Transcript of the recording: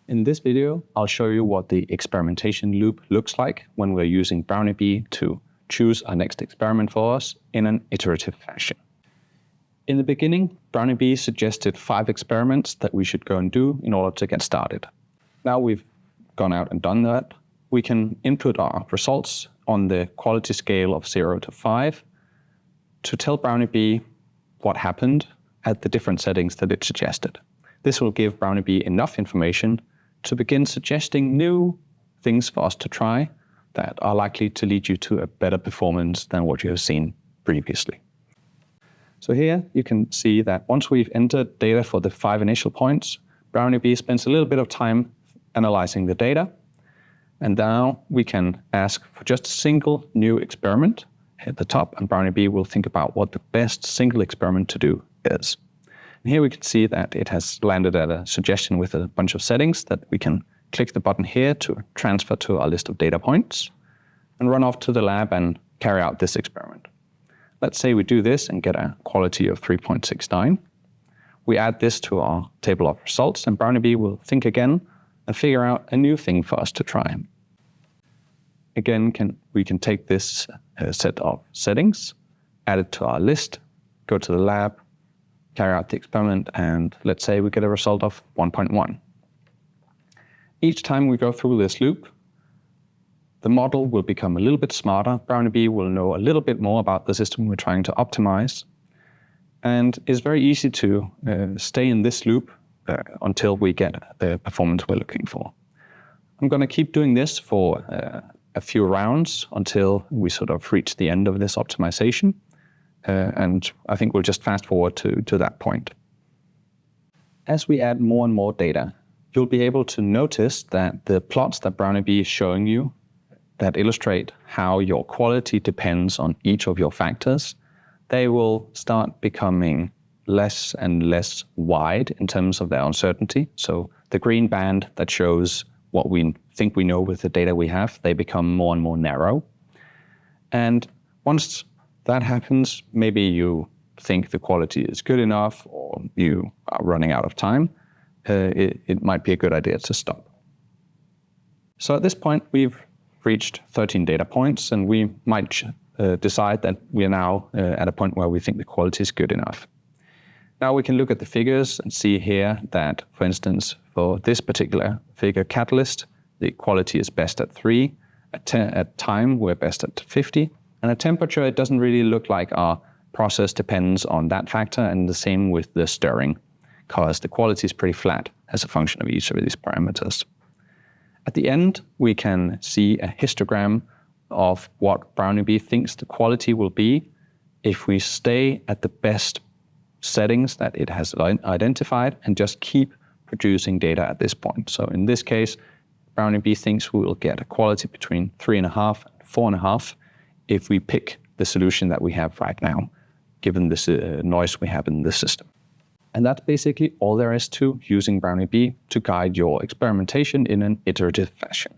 In this video, I'll show you what the experimentation loop looks like when we're using Brownie Bee to choose our next experiment for us in an iterative fashion. In the beginning, Brownie Bee suggested 5 experiments that we should go and do in order to get started. Now we've gone out and done that, we can input our results on the quality scale of 0 to 5 to tell Brownie Bee what happened at the different settings that it suggested. This will give Brownie Bee enough information to begin suggesting new things for us to try that are likely to lead you to a better performance than what you have seen previously. So here you can see that once we've entered data for the 5 initial points, Brownie Bee spends a little bit of time analyzing the data. And now we can ask for just a single new experiment at the top, and Brownie Bee will think about what the best single experiment to do is. And here we can see that it has landed at a suggestion with a bunch of settings that we can click the button here to transfer to our list of data points and run off to the lab and carry out this experiment. Let's say we do this and get a quality of 3.69. We add this to our table of results, and Brownie Bee will think again and figure out a new thing for us to try. Again, we can take this set of settings, add it to our list, go to the lab, carry out the experiment, and let's say we get a result of 1.1. Each time we go through this loop, the model will become a little bit smarter. Brownie Bee will know a little bit more about the system we're trying to optimize. And it's very easy to stay in this loop until we get the performance we're looking for. I'm going to keep doing this for a few rounds until we sort of reach the end of this optimization. And I think we'll just fast forward to that point. As we add more and more data, you'll be able to notice that the plots that Brownie Bee is showing you that illustrate how your quality depends on each of your factors, they will start becoming less and less wide in terms of their uncertainty. So the green band that shows what we think we know with the data we have, they become more and more narrow. And once that happens, maybe you think the quality is good enough or you are running out of time, it might be a good idea to stop. So at this point, we've reached 13 data points, and we might decide that we are now at a point where we think the quality is good enough. Now we can look at the figures and see here that, for instance, for this particular figure catalyst, the quality is best at 3. At time, we're best at 50. And at temperature, it doesn't really look like our process depends on that factor, and the same with the stirring, because the quality is pretty flat as a function of each of these parameters. At the end, we can see a histogram of what Brownie Bee thinks the quality will be if we stay at the best settings that it has identified and just keep producing data at this point. So in this case, Brownie Bee thinks we will get a quality between 3.5 and 4.5 if we pick the solution that we have right now, given this noise we have in the system. And that's basically all there is to using Brownie Bee to guide your experimentation in an iterative fashion.